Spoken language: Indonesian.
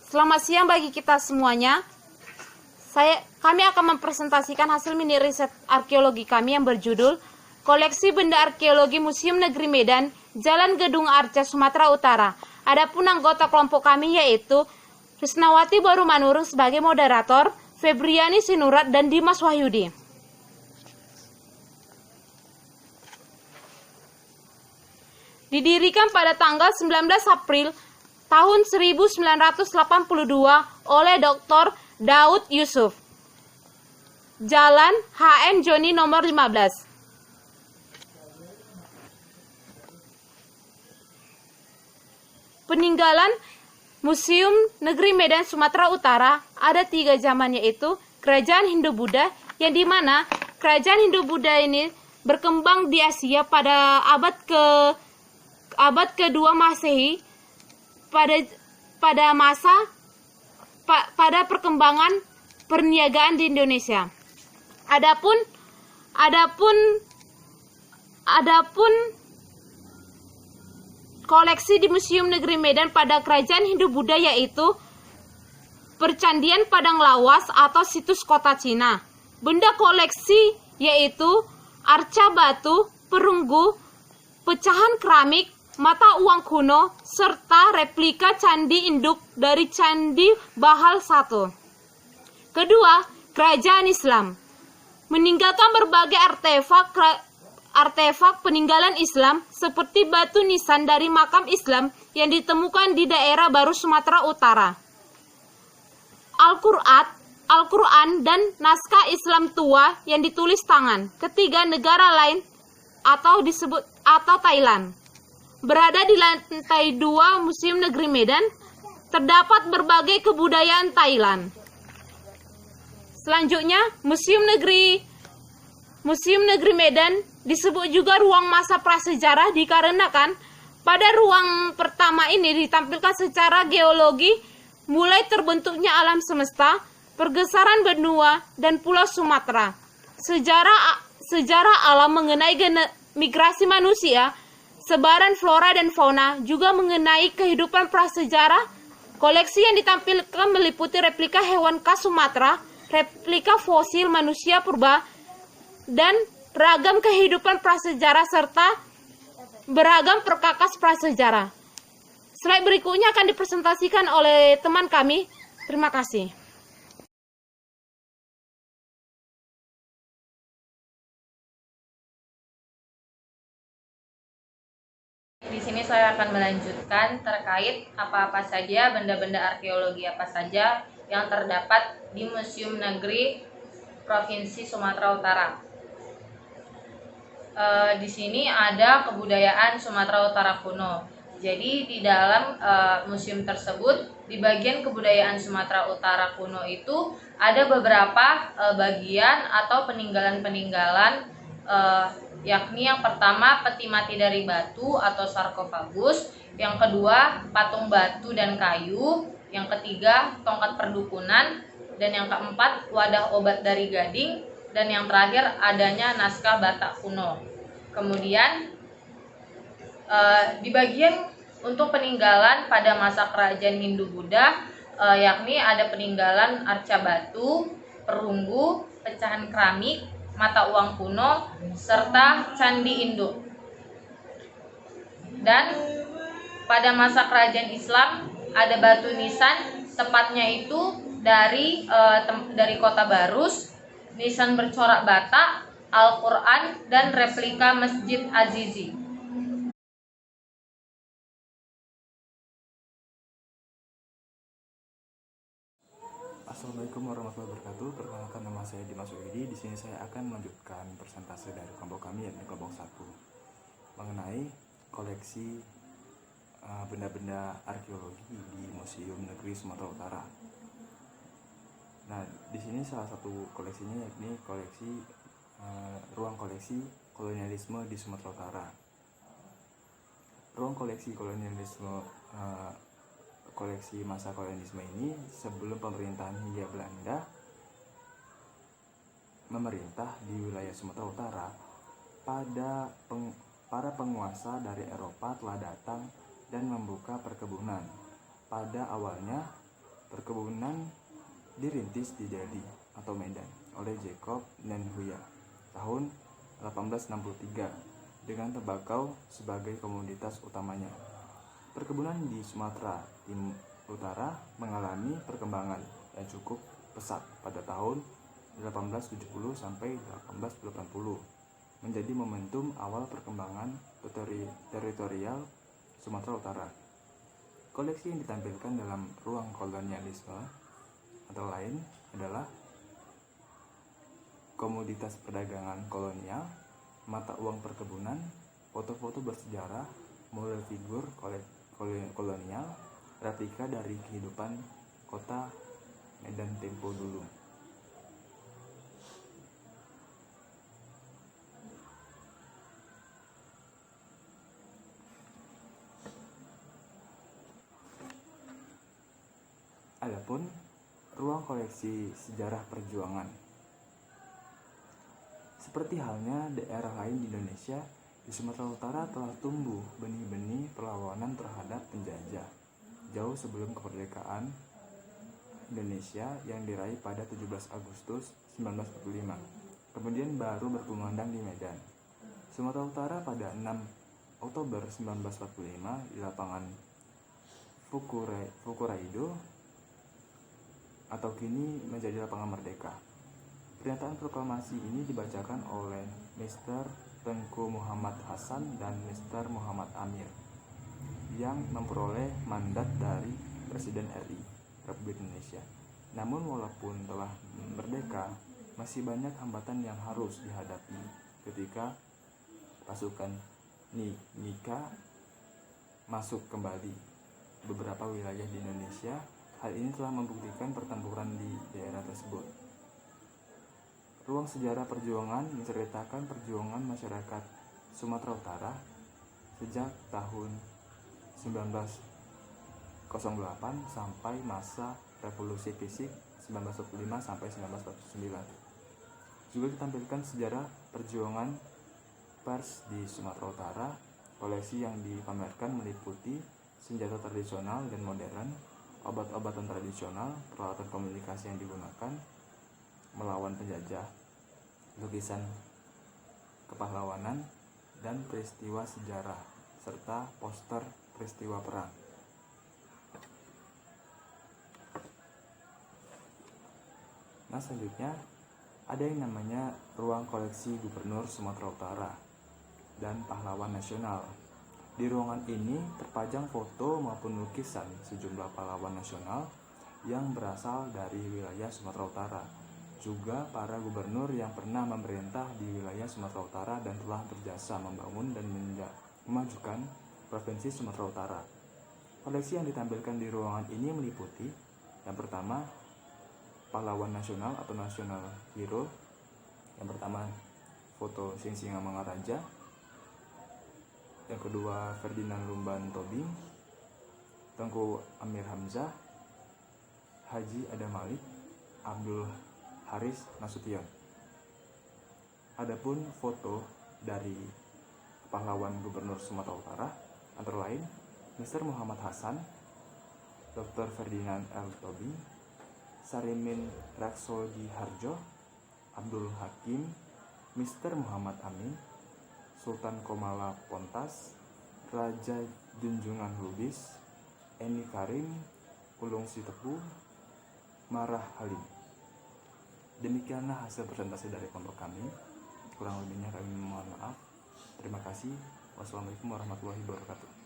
Selamat siang bagi kita semuanya. Kami akan mempresentasikan hasil mini riset arkeologi kami yang berjudul Koleksi Benda Arkeologi Museum Negeri Medan, Jalan Gedung Arca, Sumatera Utara. Adapun anggota kelompok kami yaitu Risnawati Baru Manurung sebagai moderator, Febriani Sinurat, dan Dimas Wahyudi. Didirikan pada tanggal 19 April tahun 1982 oleh Dr. Daud Yusuf. Jalan HM Joni nomor 15. Peninggalan Museum Negeri Medan Sumatera Utara ada 3 zaman, yaitu Kerajaan Hindu-Buddha, yang dimana Kerajaan Hindu-Buddha ini berkembang di Asia pada abad kedua Masehi pada perkembangan perniagaan di Indonesia. Adapun koleksi di Museum Negeri Medan pada Kerajaan Hindu-Buddha yaitu Percandian Padang Lawas atau situs kota Cina. Benda koleksi yaitu arca batu, perunggu, pecahan keramik, mata uang kuno, serta replika candi induk dari Candi Bahal I. Kedua, Kerajaan Islam. Meninggalkan berbagai artefak peninggalan Islam seperti batu nisan dari makam Islam yang ditemukan di daerah Baru Sumatera Utara, Al-Quran dan naskah Islam tua yang ditulis tangan. Ketiga, negara lain atau Thailand. Berada di lantai 2 Museum Negeri Medan, terdapat berbagai kebudayaan Thailand. Selanjutnya, Museum Negeri Medan disebut juga ruang masa prasejarah dikarenakan pada ruang pertama ini ditampilkan secara geologi mulai terbentuknya alam semesta, pergeseran benua dan pulau Sumatera, sejarah alam mengenai migrasi manusia, sebaran flora dan fauna, juga mengenai kehidupan prasejarah. Koleksi yang ditampilkan meliputi replika hewan khas Sumatera, replika fosil manusia purba, dan ragam kehidupan prasejarah serta beragam perkakas prasejarah. Slide berikutnya akan dipresentasikan oleh teman kami. Terima kasih. Di sini saya akan melanjutkan terkait apa-apa saja benda-benda arkeologi apa saja yang terdapat di Museum Negeri Provinsi Sumatera Utara. Di sini ada kebudayaan Sumatera Utara kuno. Jadi di dalam museum tersebut, di bagian kebudayaan Sumatera Utara kuno itu ada beberapa bagian atau peninggalan-peninggalan, yakni yang pertama peti mati dari batu atau sarkofagus, yang kedua patung batu dan kayu, yang ketiga tongkat perdukunan, dan yang keempat wadah obat dari gading, dan yang terakhir adanya naskah Batak kuno. Kemudian di bagian untuk peninggalan pada masa kerajaan Hindu-Buddha, yakni ada peninggalan arca batu, perunggu, pecahan keramik, mata uang kuno, serta candi induk. Dan pada masa kerajaan Islam ada batu nisan, tepatnya itu dari kota Barus, nisan bercorak Batak, Al-Quran, dan replika Masjid Azizi. Assalamualaikum warahmatullahi wabarakatuh. Perkenalkan, nama saya Dimas Wahyudi. Di sini saya akan melanjutkan presentasi dari kelompok kami, yakni kelompok 1, mengenai koleksi benda-benda arkeologi di Museum Negeri Sumatera Utara. Nah, di sini salah satu koleksinya yakni ruang koleksi kolonialisme di Sumatera Utara. Ruang koleksi kolonialisme koleksi masa kolonialisme ini sebelum pemerintahan Hindia Belanda memerintah di wilayah Sumatera Utara, para penguasa dari Eropa telah datang dan membuka perkebunan. Pada awalnya Perkebunan dirintis di Delhi atau Medan oleh Jacob Nenhuya tahun 1863 dengan tembakau sebagai komoditas utamanya. Perkebunan di Sumatera Utara mengalami perkembangan yang cukup pesat pada tahun 1870 sampai 1880, menjadi momentum awal perkembangan teritorial Sumatera Utara. Koleksi yang ditampilkan dalam ruang kolonialisme antara lain adalah komoditas perdagangan kolonial, mata uang perkebunan, foto-foto bersejarah, model figur kolonial, replika dari kehidupan kota Medan tempo dulu. Adapun ruang koleksi sejarah perjuangan. Seperti halnya daerah lain di Indonesia, di Sumatera Utara telah tumbuh benih-benih perlawanan terhadap penjajah jauh sebelum kemerdekaan Indonesia yang diraih pada 17 Agustus 1945. Kemudian baru berkumandang di Medan. Sumatera Utara pada 6 Oktober 1945 di lapangan Fukuraido atau kini menjadi lapangan Merdeka. Pernyataan proklamasi ini dibacakan oleh Mr. Tengku Muhammad Hasan dan Mr. Muhammad Amir yang memperoleh mandat dari Presiden RI Republik Indonesia. Namun walaupun telah merdeka, masih banyak hambatan yang harus dihadapi ketika pasukan Nika masuk kembali beberapa wilayah di Indonesia. Hal ini telah membuktikan pertempuran di daerah tersebut. Ruang sejarah perjuangan menceritakan perjuangan masyarakat Sumatera Utara sejak tahun 1908 sampai masa revolusi fisik 1945 sampai 1949. Juga ditampilkan sejarah perjuangan pers di Sumatera Utara. Koleksi yang dipamerkan meliputi senjata tradisional dan modern, obat-obatan tradisional, peralatan komunikasi yang digunakan melawan penjajah, lukisan kepahlawanan, dan peristiwa sejarah, serta poster peristiwa perang. Nah, selanjutnya ada yang namanya ruang koleksi Gubernur Sumatera Utara dan Pahlawan Nasional. Di ruangan ini terpajang foto maupun lukisan sejumlah pahlawan nasional yang berasal dari wilayah Sumatera Utara, juga para gubernur yang pernah memerintah di wilayah Sumatera Utara dan telah berjasa membangun dan memajukan Provinsi Sumatera Utara. Koleksi yang ditampilkan di ruangan ini meliputi yang pertama, pahlawan nasional atau national hero. Yang pertama, foto Singsinga Mangaraja. Yang kedua, Ferdinand Lumban Tobing, Tengku Amir Hamzah, Haji Adam Malik, Abdul Haris Nasution. Adapun foto dari pahlawan Gubernur Sumatera Utara antara lain Mr. Muhammad Hasan, Dr. Ferdinand L. Tobing, Sarimin Raksodi Harjo, Abdul Hakim, Mr. Muhammad Amin, Sultan Komala Pontas, Raja Junjungan Lubis, Eni Karim, Ulung Sitepu, Marah Halim. Demikianlah hasil presentasi dari kelompok kami. Kurang lebihnya kami mohon maaf. Terima kasih. Wassalamualaikum warahmatullahi wabarakatuh.